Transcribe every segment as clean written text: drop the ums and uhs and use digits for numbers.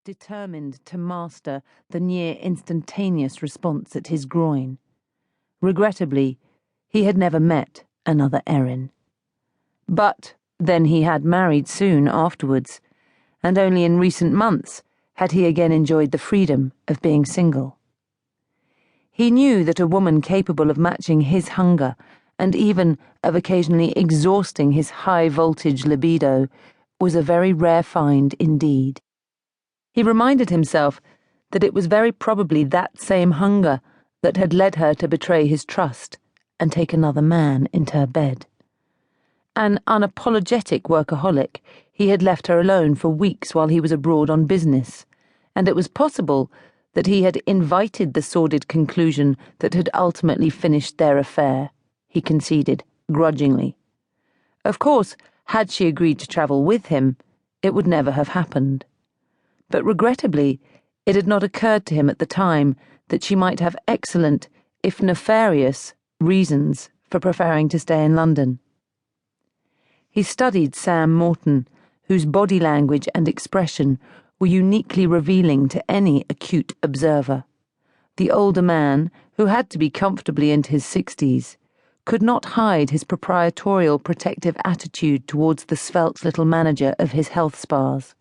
determined to master the near instantaneous response at his groin. Regrettably, he had never met another Erin. But then he had married soon afterwards, and only in recent months had he again enjoyed the freedom of being single. He knew that a woman capable of matching his hunger and even of occasionally exhausting his high-voltage libido was a very rare find indeed. He reminded himself that it was very probably that same hunger that had led her to betray his trust and take another man into her bed. An unapologetic workaholic, he had left her alone for weeks while he was abroad on business, and it was possible that he had invited the sordid conclusion that had ultimately finished their affair, he conceded, grudgingly. Of course, had she agreed to travel with him, it would never have happened. But regrettably, it had not occurred to him at the time that she might have excellent, if nefarious, reasons for preferring to stay in London. He studied Sam Morton, whose body language and expression were uniquely revealing to any acute observer. The older man, who had to be comfortably into his 60s, could not hide his proprietorial protective attitude towards the svelte little manager of his health spas.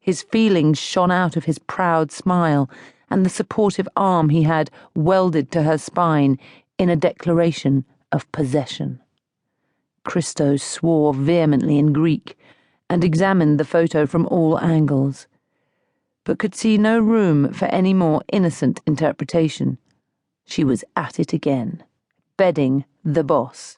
His feelings shone out of his proud smile and the supportive arm he had welded to her spine in a declaration of possession. Cristophe swore vehemently in Greek and examined the photo from all angles, but could see no room for any more innocent interpretation. She was at it again, bedding the boss.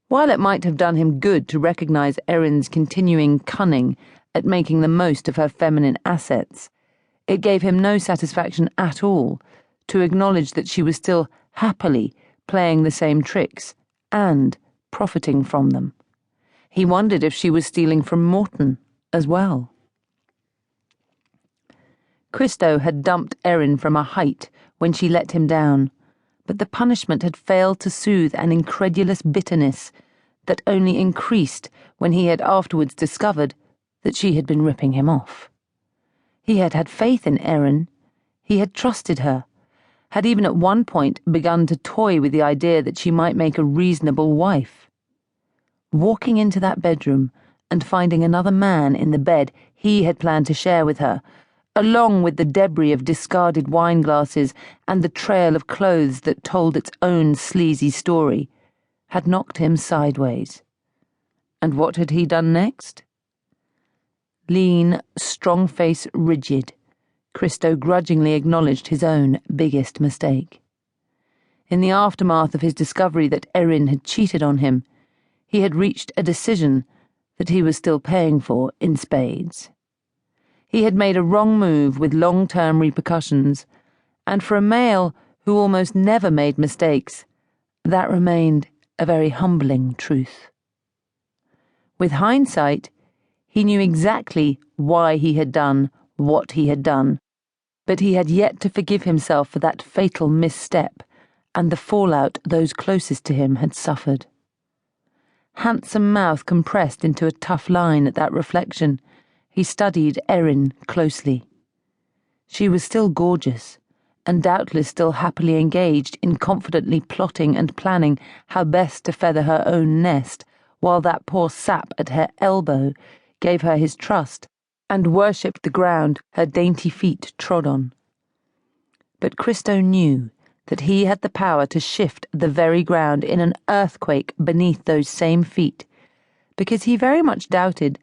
While it might have done him good to recognize Erin's continuing cunning at making the most of her feminine assets, it gave him no satisfaction at all to acknowledge that she was still happily playing the same tricks and profiting from them. He wondered if she was stealing from Morton as well. Cristophe had dumped Erin from a height when she let him down, but the punishment had failed to soothe an incredulous bitterness that only increased when he had afterwards discovered that she had been ripping him off. He had had faith in Erin. He had trusted her, had even at one point begun to toy with the idea that she might make a reasonable wife. Walking into that bedroom and finding another man in the bed he had planned to share with her, along with the debris of discarded wine glasses and the trail of clothes that told its own sleazy story, had knocked him sideways. And what had he done next? Lean, strong face rigid, Cristophe grudgingly acknowledged his own biggest mistake. In the aftermath of his discovery that Erin had cheated on him, he had reached a decision that he was still paying for in spades. He had made a wrong move with long-term repercussions, and for a male who almost never made mistakes, that remained a very humbling truth. With hindsight, he knew exactly why he had done what he had done, but he had yet to forgive himself for that fatal misstep and the fallout those closest to him had suffered. Handsome mouth compressed into a tough line at that reflection, he studied Erin closely. She was still gorgeous, and doubtless still happily engaged in confidently plotting and planning how best to feather her own nest, while that poor sap at her elbow gave her his trust and worshipped the ground her dainty feet trod on. But Cristophe knew that he had the power to shift the very ground in an earthquake beneath those same feet, because he very much doubted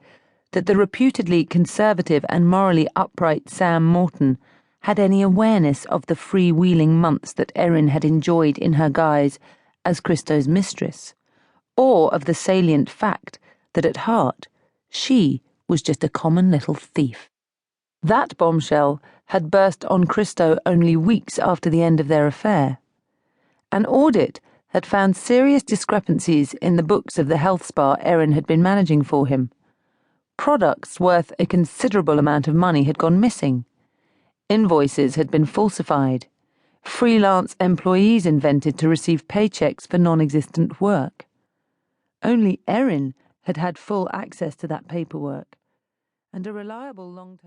that the reputedly conservative and morally upright Sam Morton had any awareness of the freewheeling months that Erin had enjoyed in her guise as Cristophe's mistress, or of the salient fact that at heart she was just a common little thief. That bombshell had burst on Cristophe only weeks after the end of their affair. An audit had found serious discrepancies in the books of the health spa Erin had been managing for him. Products worth a considerable amount of money had gone missing. Invoices had been falsified. Freelance employees invented to receive paychecks for non-existent work. Only Erin had had full access to that paperwork, and a reliable long-term